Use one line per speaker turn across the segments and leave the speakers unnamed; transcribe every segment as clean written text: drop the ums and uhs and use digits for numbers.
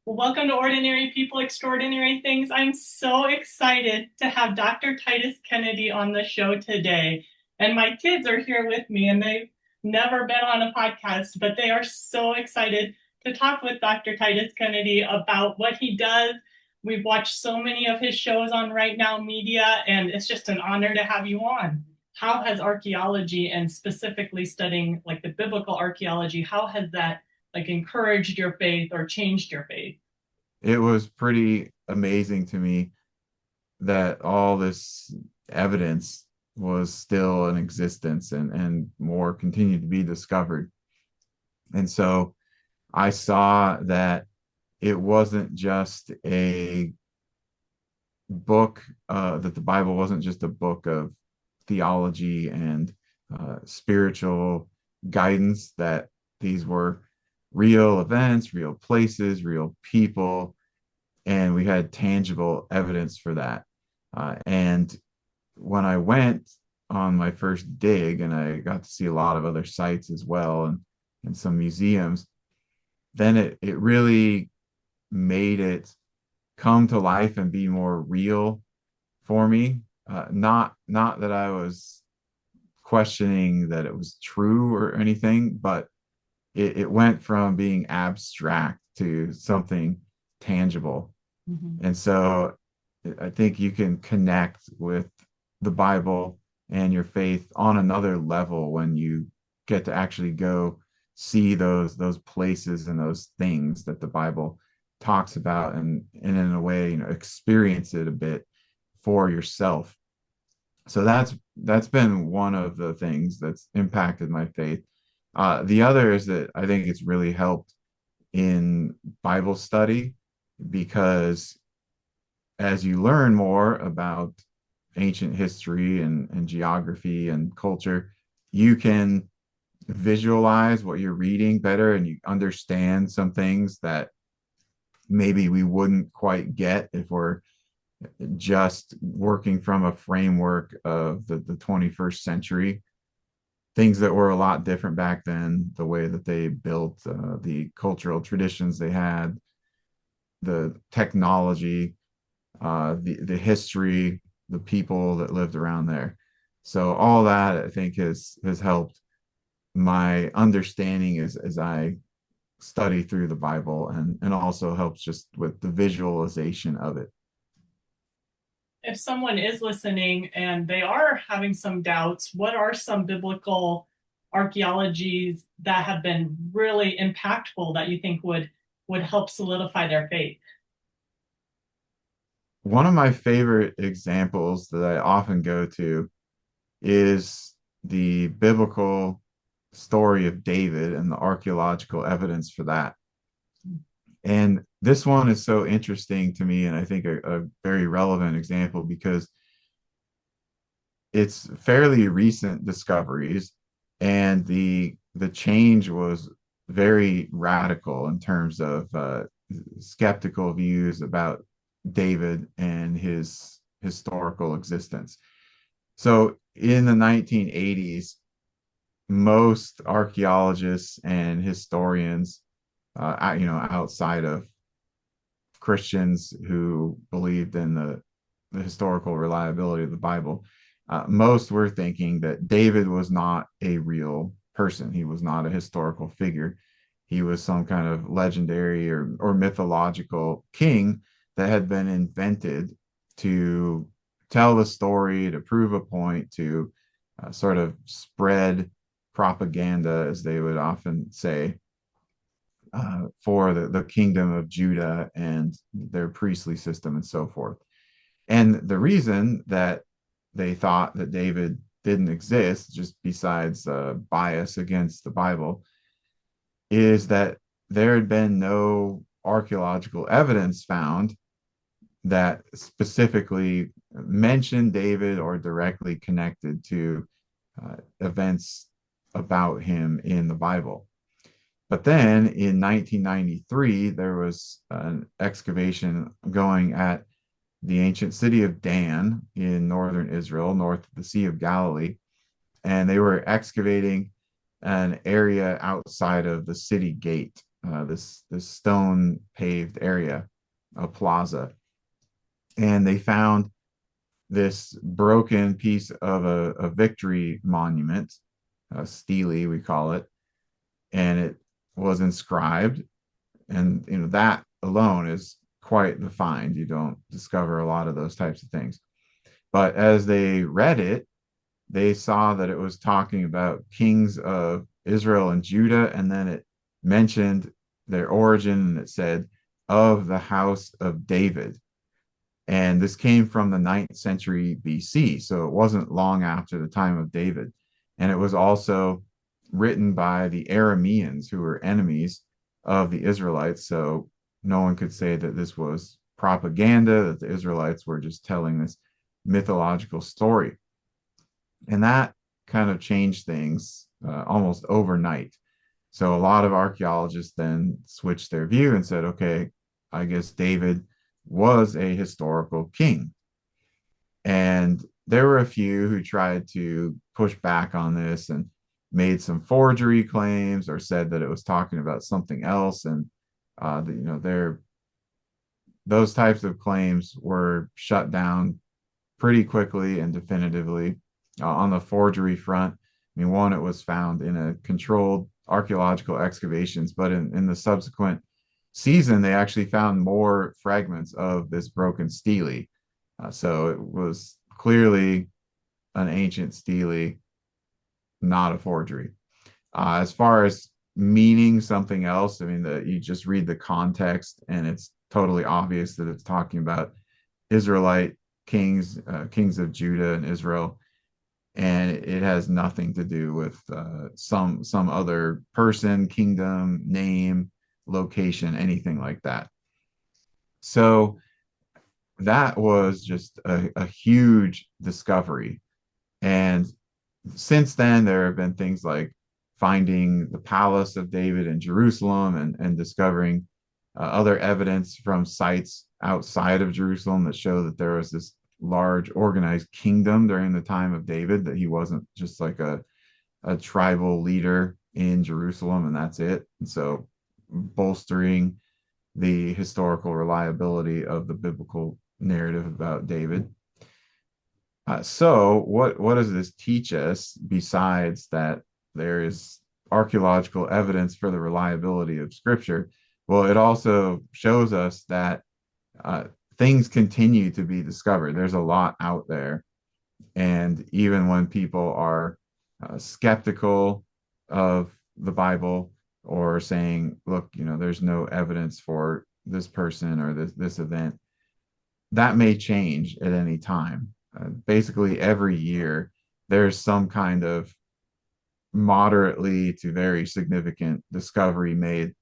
Well, welcome to Ordinary People, Extraordinary Things. I'm so excited to have Dr. Titus Kennedy on the show today. And my kids are here with me, and they've never been on a podcast, but they are so excited to talk with Dr. Titus Kennedy about what he does. We've watched so many of his shows on Right Now Media, and it's just an honor to have you on. How has archaeology, and specifically studying like the biblical archaeology, how has that like encouraged your faith or changed your faith?
It was pretty amazing to me that all this evidence was still in existence and more continued to be discovered. And so I saw that it wasn't just a book, that the Bible wasn't just a book of theology and spiritual guidance, that these were real events, real places, real people, and we had tangible evidence for that. And when I went on my first dig, and I got to see a lot of other sites as well, and some museums, then it really made it come to life and be more real for me. Not that I was questioning that it was true or anything, but it went from being abstract to something tangible.
Mhm.
And so I think you can connect with the Bible and your faith on another level when you get to actually go see those places and those things that the Bible talks about, and in a way, experience it a bit for yourself. So that's been one of the things that's impacted my faith. The other is that I think it's really helped in Bible study, because as you learn more about ancient history and geography and culture, you can visualize what you're reading better, and you understand some things that maybe we wouldn't quite get if we're just working from a framework of the 21st century. Things that were a lot different back then, the way that they built, the cultural traditions they had, the technology, the history, the people that lived around there. So all that I think has helped my understanding as I study through the Bible, and also helps just with the visualization of it.
If someone is listening and they are having some doubts, what are some biblical archaeologies that have been really impactful that you think would help solidify their faith?
One of my favorite examples that I often go to is the biblical story of David and the archaeological evidence for that. And this one is so interesting to me, and I think a very relevant example, because it's fairly recent discoveries, and the change was very radical in terms of skeptical views about David and his historical existence. So in the 1980s, most archaeologists and historians, outside of Christians who believed in the historical reliability of the Bible, most were thinking that David was not a real person. He was not a historical figure. He was some kind of legendary or mythological king that had been invented to tell the story, to prove a point, to sort of spread propaganda, as they would often say, for the kingdom of Judah and their priestly system and so forth. And the reason that they thought that David didn't exist, just besides bias against the Bible, is that there had been no archaeological evidence found that specifically mentioned David or directly connected to events about him in the Bible. But then in 1993, there was an excavation going at the ancient city of Dan in northern Israel, north of the Sea of Galilee. And they were excavating an area outside of the city gate. this stone paved area, a plaza, and they found this broken piece of a victory monument, a stele we call it, and it was inscribed. And that alone is quite the find. You don't discover a lot of those types of things. But as they read it, they saw that it was talking about kings of Israel and Judah, and then it mentioned their origin, and it said of the house of David. And this came from the ninth century BC, so it wasn't long after the time of David. And it was also written by the Arameans, who were enemies of the Israelites. So no one could say that this was propaganda, that the Israelites were just telling this mythological story. And that kind of changed things almost overnight. So a lot of archaeologists then switched their view and said, okay, I guess David was a historical king. And there were a few who tried to push back on this and made some forgery claims or said that it was talking about something else. And those types of claims were shut down pretty quickly and definitively. On the forgery front, I mean, one, it was found in a controlled archaeological excavations, but in the subsequent season, they actually found more fragments of this broken stele. So it was clearly an ancient stele, not a forgery. As far as meaning something else, I mean, you just read the context and it's totally obvious that it's talking about Israelite kings, kings of Judah and Israel, and it has nothing to do with some other person, kingdom, name, location, anything like that. So that was just a huge discovery. And since then, there have been things like finding the palace of David in Jerusalem and discovering other evidence from sites outside of Jerusalem that show that there was this large organized kingdom during the time of David, that he wasn't just like a tribal leader in Jerusalem and that's it. And so bolstering the historical reliability of the biblical narrative about David. So what does this teach us besides that there is archaeological evidence for the reliability of Scripture? Well, it also shows us that uh, things continue to be discovered. There's a lot out there, and even when people are skeptical of the Bible or saying, "Look, there's no evidence for this person or this event," that may change at any time. Basically, every year there's some kind of moderately to very significant discovery made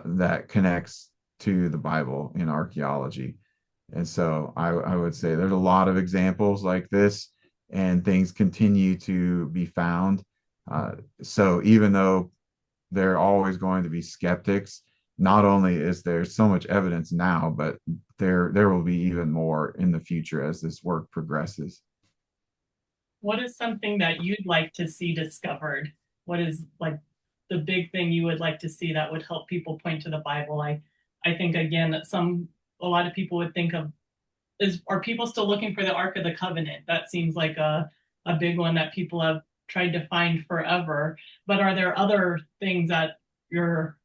that connects to the Bible in archaeology. And so I would say there's a lot of examples like this, and things continue to be found. So even though there are always going to be skeptics, not only is there so much evidence now, but there will be even more in the future as this work progresses.
What is something that you'd like to see discovered? What is like the big thing you would like to see that would help people point to the Bible? I think again that a lot of people would think of is are people still looking for the Ark of the Covenant? That seems like a big one that people have tried to find forever. But are there other things that you're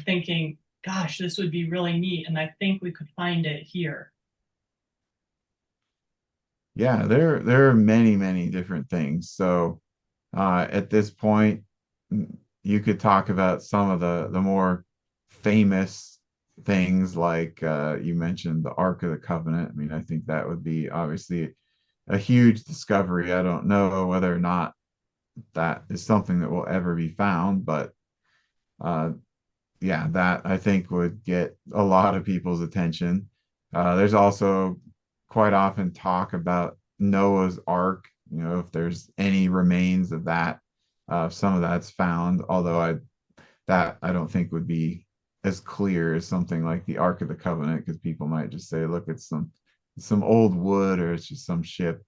thinking, gosh, this would be really neat, and I think we could find it here?
Yeah, there are many different things. So at this point, you could talk about some of the more famous things like you mentioned the Ark of the Covenant. I mean, I think that would be obviously a huge discovery. I don't know whether or not that is something that will ever be found, but uh, yeah, that I think would get a lot of people's attention. There's also quite often talk about Noah's Ark, if there's any remains of that, some of that's found, although I don't think would be as clear as something like the Ark of the Covenant, because people might just say, look, it's some old wood or it's just some ship.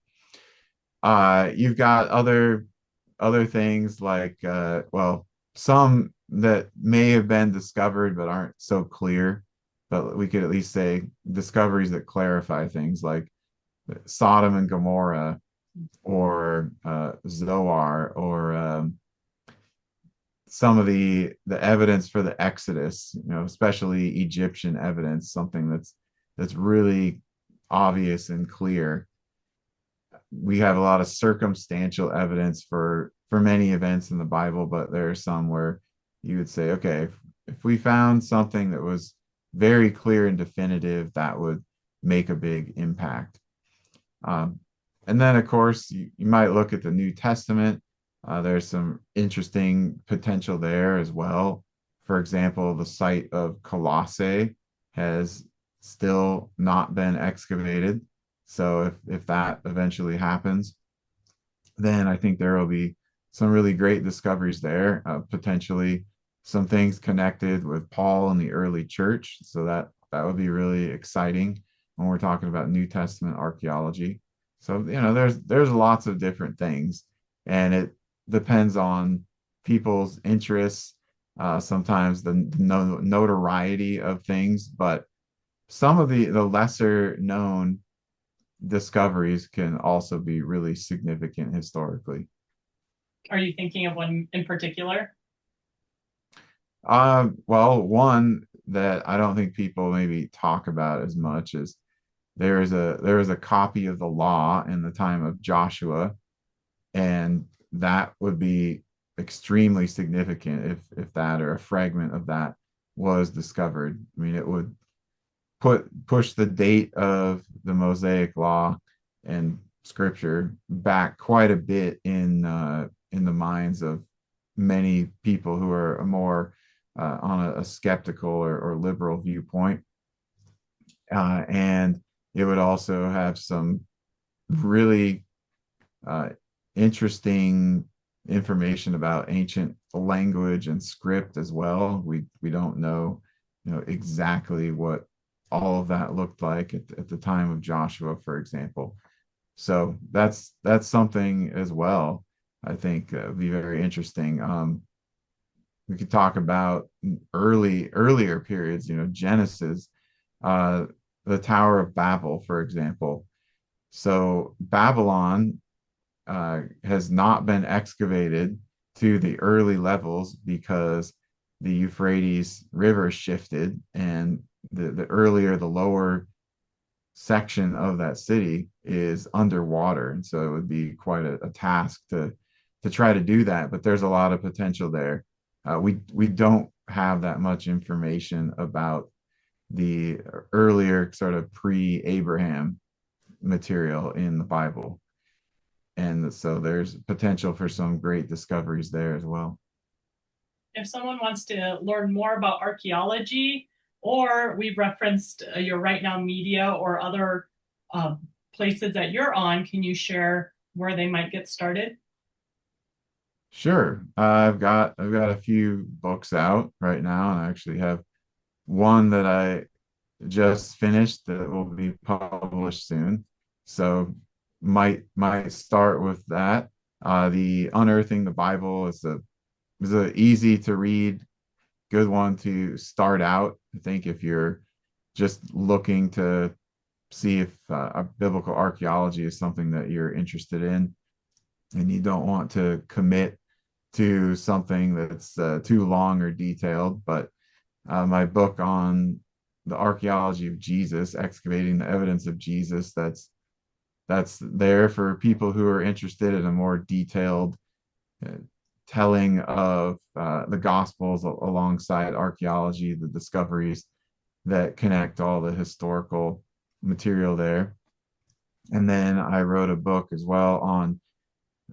You've got other things like well, some that may have been discovered but aren't so clear. But we could at least say discoveries that clarify things like Sodom and Gomorrah, or Zoar, or some of the evidence for the Exodus, especially Egyptian evidence, something that's really obvious and clear. We have a lot of circumstantial evidence for many events in the Bible, but there are some where you would say, okay, if we found something that was very clear and definitive, that would make a big impact. Um, and then, of course, you might look at the New Testament. There's some interesting potential there as well. For example, the site of Colossae has still not been excavated. So if that eventually happens, then I think there will be some really great discoveries there, potentially some things connected with Paul and the early church. So that would be really exciting when we're talking about New Testament archaeology. So, there's lots of different things, and it depends on people's interests, sometimes the notoriety of things, but some of the lesser known discoveries can also be really significant historically.
Are you thinking of one in particular?
Well, one that I don't think people maybe talk about as much is there is a copy of the law in the time of Joshua, and that would be extremely significant if that, or a fragment of that, was discovered. I mean, it would push the date of the Mosaic Law and Scripture back quite a bit in the minds of many people who are more on a skeptical or liberal viewpoint, and it would also have some really uh, interesting information about ancient language and script as well. We don't know, exactly what all of that looked like at the time of Joshua, for example. So that's something as well. I think would be very interesting. We could talk about earlier periods, Genesis, uh, the Tower of Babel, for example. So Babylon has not been excavated to the early levels because the Euphrates River shifted, and the earlier, the lower section of that city is underwater. And so it would be quite a task to try to do that. But there's a lot of potential there. We don't have that much information about the earlier sort of pre-Abraham material in the Bible. And so there's potential for some great discoveries there as well.
If someone wants to learn more about archaeology, or we've referenced your Right Now Media or other uh, places that you're on, can you share where they might get started?
Sure. I've got a few books out right now, and I actually have one that I just finished that will be published soon. So might start with that. The Unearthing the Bible is a easy to read, good one to start out. I think if you're just looking to see if biblical archaeology is something that you're interested in, and you don't want to commit to something that's too long or detailed. But my book on the archaeology of Jesus, excavating the evidence of Jesus, that's there for people who are interested in a more detailed uh, telling of the Gospels alongside archaeology, the discoveries that connect all the historical material there. And then I wrote a book as well on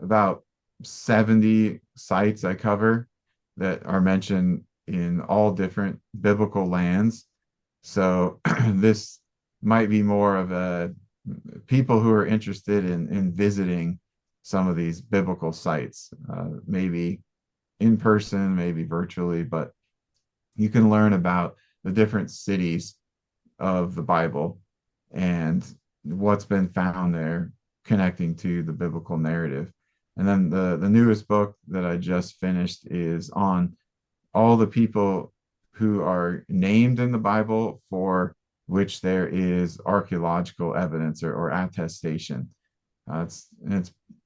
about 70 sites I cover that are mentioned in all different biblical lands. So this might be more of a people who are interested in visiting some of these biblical sites, maybe in person, maybe virtually, but you can learn about the different cities of the Bible and what's been found there connecting to the biblical narrative. And then the newest book that I just finished is on all the people who are named in the Bible for which there is archaeological evidence or attestation. It's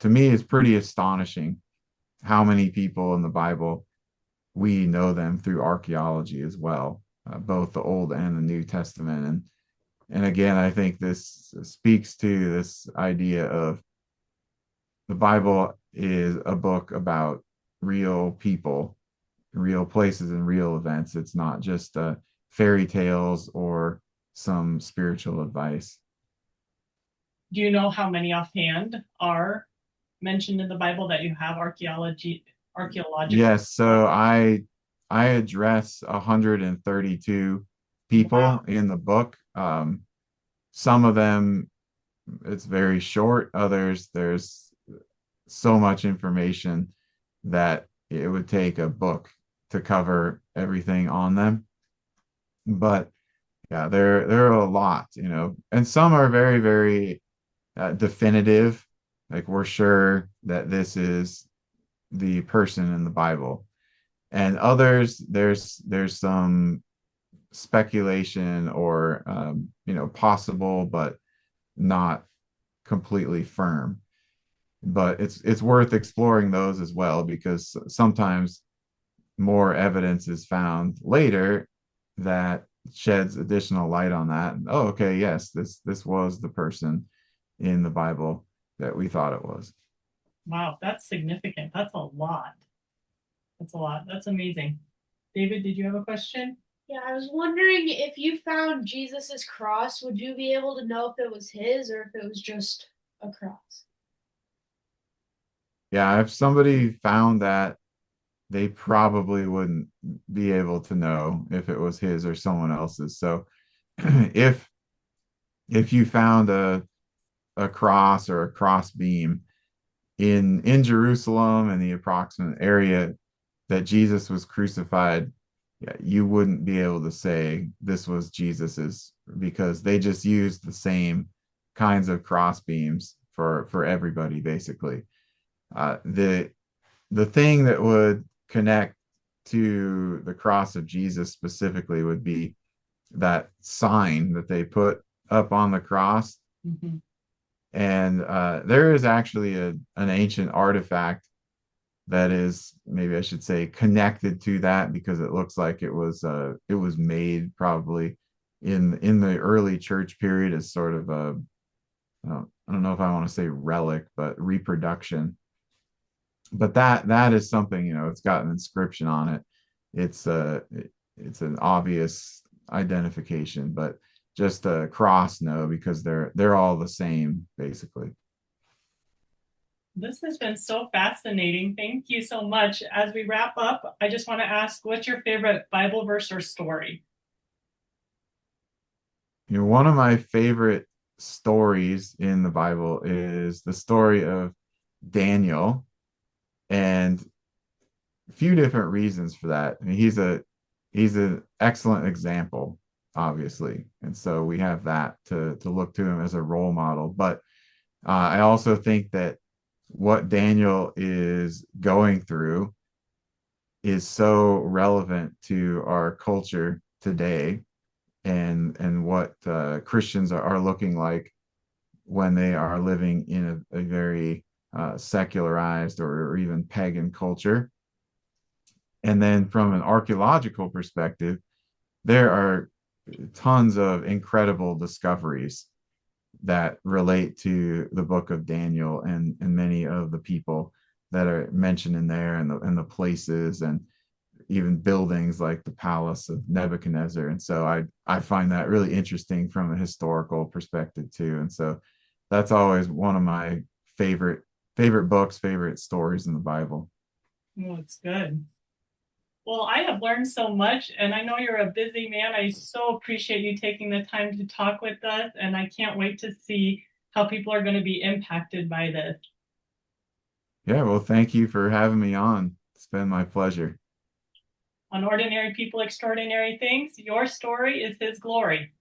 to me, it's pretty astonishing how many people in the Bible we know them through archaeology as well, both the Old and the New Testament. And again, I think this speaks to this idea of the Bible is a book about real people, real places, and real events. It's not just fairy tales or some spiritual advice.
Do you know how many offhand are mentioned in the Bible that you have archaeological?
Yes, so I address 132
Wow.
people in the book. Some of them it's very short. Others there's so much information that it would take a book to cover everything on them. But yeah, there are a lot, and some are very, very definitive. Like we're sure that this is the person in the Bible. And others, there's some speculation or possible, but not completely firm. But it's worth exploring those as well because sometimes more evidence is found later that sheds additional light on that. Oh, okay, yes, this was the person in the Bible that we thought it was.
Wow, that's significant. That's a lot. That's a lot. That's amazing. David, did you have a question?
Yeah, I was wondering if you found Jesus's cross, would you be able to know if it was his or if it was just a cross?
Yeah, if somebody found that, they probably wouldn't be able to know if it was his or someone else's. So if you found a cross or a cross beam in Jerusalem and the approximate area that Jesus was crucified, yeah, you wouldn't be able to say this was Jesus's because they just used the same kinds of cross beams for everybody basically. The thing that would connect to the cross of Jesus specifically would be that sign that they put up on the cross.
Mm-hmm.
And there is actually an ancient artifact that is, maybe I should say, connected to that because it looks like it was made probably in the early church period as sort of I don't know if I want to say relic, but reproduction. But that is something, it's got an inscription on it. It's an obvious identification, but just a cross, no, because they're all the same basically.
This has been so fascinating. Thank you so much. As we wrap up, I just want to ask, what's your favorite Bible verse or story?
One of my favorite stories in the Bible is the story of Daniel, and a few different reasons for that. I mean, he's an excellent example, obviously, and so we have that to look to him as a role model. But I also think that what Daniel is going through is so relevant to our culture today and what Christians are looking like when they are living in a very secularized or even pagan culture. And then from an archaeological perspective, there are tons of incredible discoveries that relate to the book of Daniel and many of the people that are mentioned in there and the places and even buildings like the palace of Nebuchadnezzar. And so I find that really interesting from a historical perspective too. And so that's always one of my favorite books, favorite stories in the Bible.
Oh, it's good. Well, I have learned so much, and I know you're a busy man. I so appreciate you taking the time to talk with us, and I can't wait to see how people are going to be impacted by this.
Yeah, well, thank you for having me on. It's been my pleasure.
On Ordinary People, Extraordinary Things, your story is His glory.